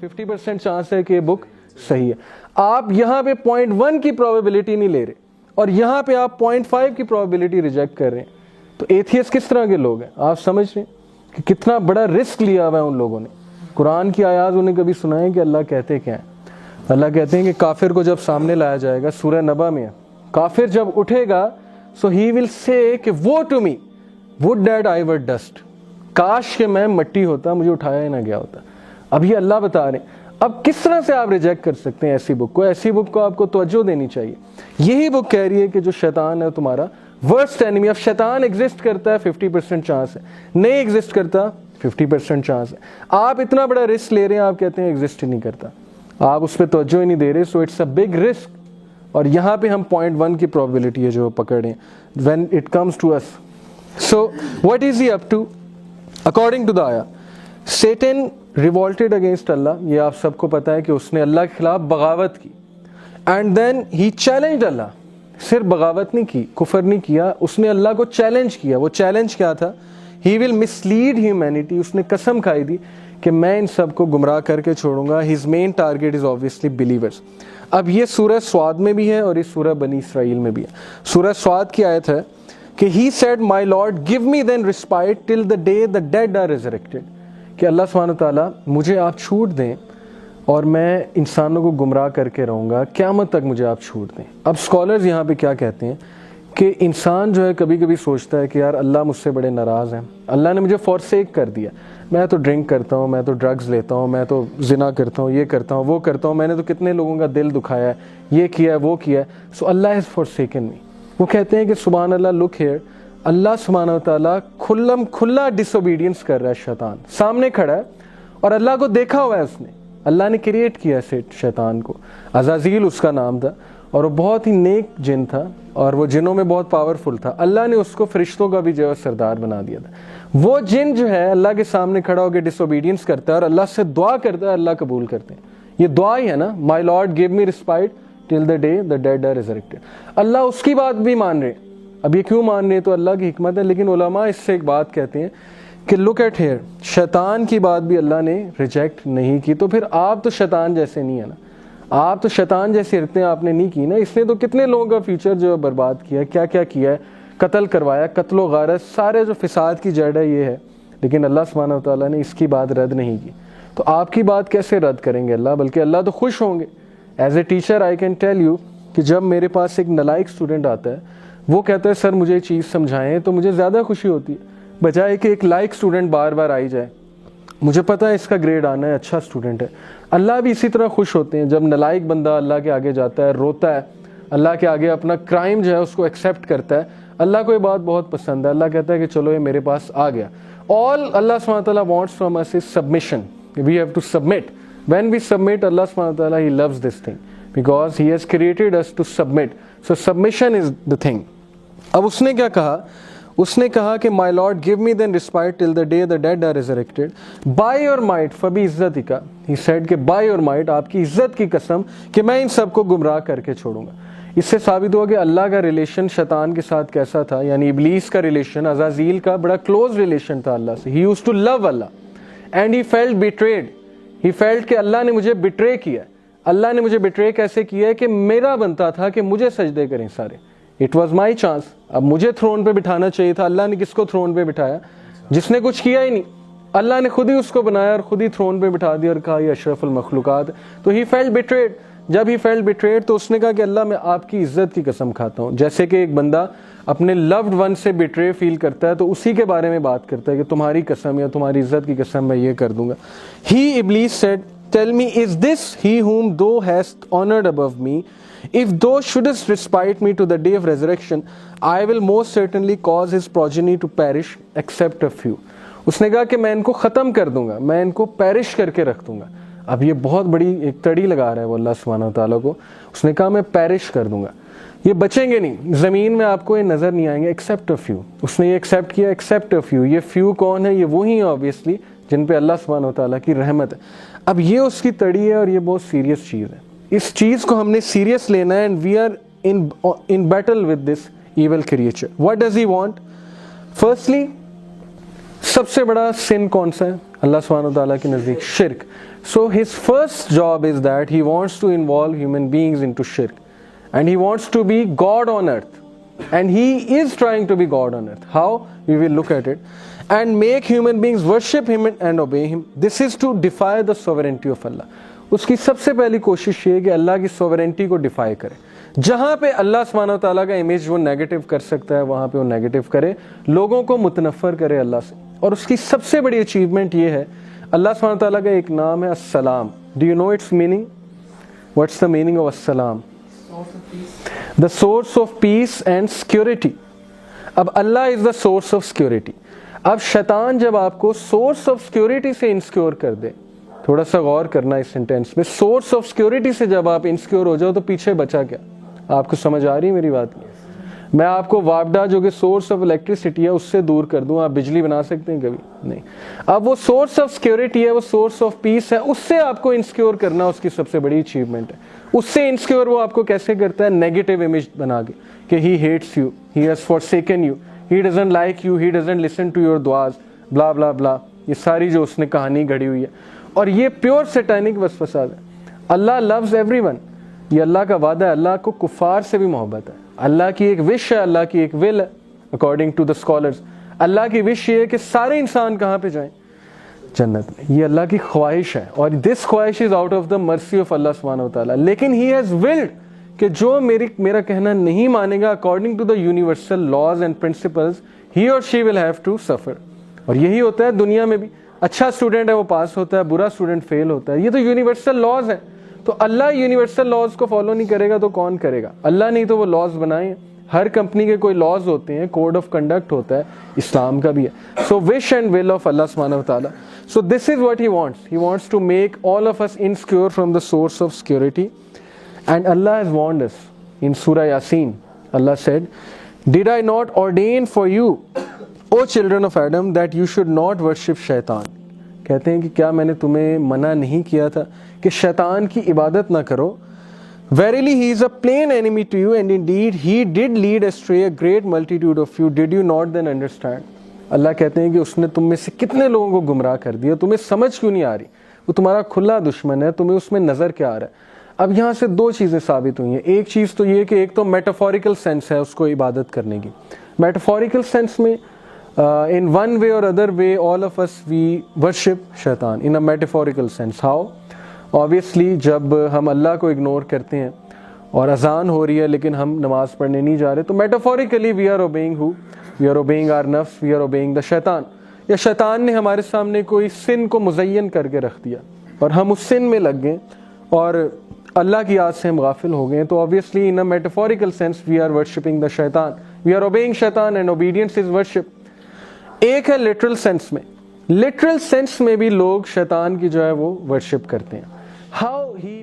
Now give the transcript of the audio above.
50% chance ہے کہ یہ بک صحیح ہے. آپ یہاں پہ 0.1 کی پروبیبلٹی نہیں لے رہے اور یہاں پہ آپ 0.5 کی پروبیبلٹی ریجیکٹ کر رہے ہیں. تو ایتھیس کس طرح کے لوگ ہیں؟ آپ سمجھ رہے ہیں کہ کتنا بڑا رسک لیا ہوا ہے ان لوگوں نے. قرآن کی آیات انہیں کبھی سنائیں کہ اللہ کہتے کیا ہیں؟ اللہ کہتے ہیں کہ کافر کو جب سامنے لایا جائے گا، سورہ نبا میں کافر جب اٹھے گا سو ہی ول سے کہ وہ to me would that I were dust, کاش کہ میں مٹی ہوتا، مجھے اٹھایا ہی نہ گیا ہوتا. اب یہ اللہ بتا رہے ہیں. اب کس طرح سے آپ ریجیکٹ کر سکتے ہیں ایسی بک کو؟ ایسی بک کو آپ کو توجہ دینی چاہیے. یہی بک کہہ رہی ہے کہ جو شیطان ہے تمہارا ورسٹ اینیمی. اب شیطان ایگزسٹ کرتا ہے 50% چانس ہے، نہیں ایگزسٹ کرتا 50% چانس ہے. آپ اتنا بڑا رسک لے رہے ہیں، آپ کہتے ہیں ایگزسٹ ہی نہیں کرتا، آپ اس پہ توجہ ہی نہیں دے رہے. So it's a big risk. اور یہاں پہ ہم 0.1 کی پروبیبلٹی ہے جو پکڑیں when it comes to us. So what is he up to? According to the ayah, Satan revolted against Allah. یہ آپ سب کو پتا ہے کہ اس نے اللہ کے خلاف بغاوت کی. And then he challenged Allah. صرف بغاوت نہیں کی، کفر نہیں کیا، اس نے اللہ کو چیلنج کیا. وہ چیلنج کیا تھا؟ He will mislead humanity. اس نے قسم کھائی تھی کہ میں ان سب کو گمراہ کر کے چھوڑوں گا. His main target is obviously believers. اب یہ سورہ سواد میں بھی ہے اور اس سورہ بنی اسرائیل میں بھی ہے. سورہ سواد کی آیت ہے کہ He said, My Lord, give me then respite till the day the dead are resurrected. کہ اللہ سبحانہ وتعالیٰ مجھے آپ چھوٹ دیں اور میں انسانوں کو گمراہ کر کے رہوں گا، قیامت تک مجھے آپ چھوٹ دیں. اب اسکالرز یہاں پہ کیا کہتے ہیں کہ انسان جو ہے کبھی کبھی سوچتا ہے کہ یار اللہ مجھ سے بڑے ناراض ہیں، اللہ نے مجھے فورسیک کر دیا، میں تو ڈرنک کرتا ہوں، میں تو ڈرگز لیتا ہوں، میں تو زنا کرتا ہوں، یہ کرتا ہوں، وہ کرتا ہوں، میں نے تو کتنے لوگوں کا دل دکھایا ہے، یہ کیا ہے، وہ کیا ہے. سو اللہ ہیز فورسیکن می. وہ کہتے ہیں کہ سبحان اللہ، لک ہیئر، اللہ سبحانہ وتعالیٰ کھلا ڈس اوبیڈینس کر رہا ہے. شیطان سامنے کھڑا ہے اور اللہ کو دیکھا ہوا ہے، اس نے، اللہ نے کریٹ کیا ہے شیطان کو. عزازیل اس کا نام تھا اور وہ بہت ہی نیک جن تھا اور وہ جنوں میں بہت پاورفل تھا. اللہ نے اس کو فرشتوں کا بھی جو ہے سردار بنا دیا تھا. وہ جن جو ہے اللہ کے سامنے کھڑا ہو کے ڈس اوبیڈینس کرتا ہے اور اللہ سے دعا کرتا ہے، اللہ قبول کرتے ہیں. یہ دعا ہی ہے نا، my lord give me respite till the day the dead are resurrected. Allah اس کی بات بھی مان رہے. اب یہ کیوں مان رہے؟ تو اللہ کی حکمت ہے. لیکن علماء اس سے ایک بات کہتے ہیں کہ لک ایٹ ہیئر، شیطان کی بات بھی اللہ نے ریجیکٹ نہیں کی. تو پھر آپ تو شیطان جیسے نہیں ہے نا، آپ تو شیطان جیسی حرکتیں آپ نے نہیں کی نا. اس نے تو کتنے لوگوں کا فیوچر جو برباد کیا، کیا کیا کیا ہے، قتل کروایا، قتل و غارت، سارے جو فساد کی جڑ ہے یہ ہے. لیکن اللہ سبحانہ وتعالیٰ نے اس کی بات رد نہیں کی. تو آپ کی بات کیسے رد کریں گے اللہ؟ بلکہ اللہ تو خوش ہوں گے. As a teacher I can tell you کہ جب میرے پاس ایک نالائق اسٹوڈنٹ آتا ہے، وہ کہتا ہے سر مجھے یہ چیز سمجھائیں، تو مجھے زیادہ خوشی ہوتی ہے بجائے کہ ایک لائق اسٹوڈنٹ بار بار آئی جائے. مجھے پتہ ہے اس کا گریڈ آنا ہے، اچھا اسٹوڈنٹ ہے. اللہ بھی اسی طرح خوش ہوتے ہیں جب نالائق بندہ اللہ کے آگے جاتا ہے، روتا ہے، اللہ کے آگے اپنا کرائم جو ہے اس کو ایکسیپٹ کرتا ہے. اللہ کو یہ بات بہت پسند ہے. اللہ کہتا ہے کہ چلو یہ میرے پاس آ گیا. All Allah subhanahu wa ta'ala wants from us is submission. We have to submit. When we submit, Allah subhanahu wa ta'ala, He loves this thing because He has created us to submit. So submission is the thing. اب اس نے کیا کہا؟ اس نے کہا کہ my Lord give me then respite till the day the dead are resurrected by your might فبی عزتک. He said کہ by your might، آپ کی عزت کی قسم کہ میں ان سب کو گمراہ کر کے چھوڑوں گا. اس سے ثابت ہوا کہ اللہ کا ریلیشن شیطان کے ساتھ کیسا تھا، یعنی ابلیس کا ریلیشن عزازیل کا بڑا کلوز ریلیشن تھا اللہ سے. He used to love Allah and he felt betrayed. He felt کہ اللہ نے مجھے بٹرے کیا. اللہ نے مجھے بٹرے کیسے کیا ہے کہ میرا بنتا تھا کہ مجھے سجدے کریں سارے. It was my chance. اب مجھے تھرون پہ بٹھانا چاہیے تھا. اللہ نے کس کو تھرون پہ بٹھایا؟ جس نے کچھ کیا ہی نہیں. اللہ نے خود ہی اس کو بنایا اور خود ہی تھرون پہ بٹھا دیا اور کہا یہ اشرف المخلوقات. تو he felt betrayed. جب ہی فیلٹ بیٹریڈ تو اس نے کہا کہ اللہ میں آپ کی عزت کی قسم کھاتا ہوں. جیسے کہ ایک بندہ اپنے لوڈ ون سے بیٹرے فیل کرتا ہے تو اسی کے بارے میں بات کرتا ہے کہ تمہاری قسم یا تمہاری عزت کی قسم میں یہ کر دوں گا. ہی ابلیس sad tell me is this he whom thou hast honored above me? If thou shouldest respite me to the day of resurrection, I will most certainly cause his progeny to perish except a few. اس نے کہا کہ میں ان کو ختم کر دوں گا، میں ان کو پیرش کر کے رکھ دوں گا. اب یہ بہت بڑی ایک تڑی لگا رہا ہے وہ اللہ سبحانہ وتعالیٰ کو. اس نے کہا میں پیرش کر دوں گا، یہ بچیں گے نہیں، زمین میں آپ کو یہ نظر نہیں آئیں گے ایکسیپٹ اے فیو. اس نے یہ ایکسیپٹ کیا ایکسیپٹ اے فیو. یہ فیو کون ہے؟ یہ وہی ہیں آبویسلی جن پہ اللہ سبحانہ وتعالیٰ کی رحمت ہے. اب یہ اس کی تڑی ہے اور یہ بہت سیریس چیز ہے. اس چیز کو ہم نے سیریس لینا ہے. And we are in battle with this evil creature. What does he want? Firstly سب سے بڑا سن کون سا ہے اللہ سبحانہ وتعالیٰ کے نزدیک؟ شرک. So his first job is that he wants to involve human beings into شرک and he wants to be god on earth and he is trying to be god on earth. How? We will look at it and make human beings worship him and obey him. This is to defy the sovereignty of Allah. اس کی سب سے پہلی کوشش یہ ہے کہ اللہ کی سوورینٹی کو ڈیفائی کرے. جہاں پہ اللہ سبحانہ وتعالیٰ کا امیج وہ نیگیٹو کر سکتا ہے وہاں پہ وہ نیگیٹو کرے, لوگوں کو متنفر کرے اللہ سے. اور اس کی سب سے بڑی اچیومنٹ یہ ہے, اللہ سبحانہ وتعالیٰ کا ایک نام ہے السلام. Do you know its meaning? What's the meaning of السلام؟ The source of peace and security. اب Allah is the source of security. اب شیطان جب آپ کو سورس آف سیکورٹی سے انسیکیور کر دے, تھوڑا سا غور کرنا اس سینٹینس میں, سورس آف سیکورٹی سے جب آپ انسیکیور ہو جاؤ تو پیچھے بچا کیا؟ آپ کو سمجھ آ رہی ہے میری بات؟ میں آپ کو وابڈا جو کہ سورس آف الیکٹریسٹی ہے اس سے دور کر دوں, آپ بجلی بنا سکتے ہیں کبھی نہیں. اب وہ سورس آف سیکورٹی ہے, وہ سورس آف پیس ہے, اس سے آپ کو انسیکیور کرنا اس کی سب سے بڑی اچیومنٹ ہے. اس سے انسیکیور وہ آپ کو کیسے کرتا ہے؟ نیگیٹو امیج بنا کے کہ he hates you, he has forsaken you, he doesn't like you, he doesn't listen to your دعاز, بلا بلا بلا. یہ ساری جو اس نے کہانی گھڑی ہوئی ہے, اور یہ پیور سیٹینک وسوسہ ہے. اللہ لوز ایوری ون, یہ اللہ کا وعدہ ہے. اللہ کو کفار سے بھی محبت ہے. اللہ کی ایک وش ہے, اللہ کی ایک ول ہے اکارڈنگ ٹو دا اسکالرز. اللہ کی وش یہ ہے کہ سارے انسان کہاں پہ جائیں؟ جنت میں. یہ اللہ کی خواہش ہے, اور دس خواہش is out of the mercy of Allah سبحانہ وتعالیٰ. لیکن ہی ہیز ولڈ کہ جو میرا کہنا نہیں مانے گا according to the universal laws and principles, he اور she will have to suffer. اور یہی ہوتا ہے دنیا میں بھی. اچھا اسٹوڈنٹ ہے وہ پاس ہوتا ہے, برا اسٹوڈنٹ فیل ہوتا ہے. یہ تو یونیورسل لاز ہے. تو اللہ یونیورسل لاز کو فالو نہیں کرے گا تو کون کرے گا؟ اللہ نہیں تو وہ لاز بنائے. ہر کمپنی کے کوئی لاز ہوتے ہیں, کوڈ آف کنڈکٹ ہوتا ہے, اسلام کا بھی ہے. سو wish and will of Allah سبحانہ وتعالیٰ. So this is what he wants. He wants to make all of us insecure from the source of security. And Allah has warned us in سورہ Yasin. Allah said, did I not ordain for you, O children of Adam, that you should not worship شیطان. کہتے ہیں کہ کیا میں نے تمہیں منع نہیں کیا تھا کہ شیطان کی عبادت نہ کرو؟ Verily he is a plain enemy to you, and indeed he did lead astray a great multitude of you. Did you not then understand? اللہ کہتے ہیں کہ اس نے تم میں سے کتنے لوگوں کو گمراہ کر دیا, تمہیں سمجھ کیوں نہیں آ رہی؟ وہ تمہارا کھلا دشمن ہے, تمہیں اس میں نظر کیا آ رہا ہے؟ اب یہاں سے دو چیزیں ثابت ہوئی ہیں. ایک چیز تو یہ کہ ایک تو میٹافوریکل سینس ہے اس کو عبادت کرنے کی. میٹافوریکل سینس میں in one way or other way all of us we worship شیطان in a metaphorical sense. How? Obviously جب ہم اللہ کو اگنور کرتے ہیں اور اذان ہو رہی ہے لیکن ہم نماز پڑھنے نہیں جا رہے, تو metaphorically we are obeying who? We are obeying our nafs, we are obeying the شیطان. یا شیطان نے ہمارے سامنے کوئی سن کو مزین کر کے رکھ دیا اور ہم اس سن میں لگ گئے اور اللہ کی یاد سے ہم غافل ہو گئے, تو obviously in a metaphorical sense we are worshipping the شیطان. We are obeying شیطان and obedience is worship. ایک ہے لٹرل سینس میں. لٹرل سینس میں بھی لوگ شیطان کی جو ہے وہ ورشپ کرتے ہیں. How he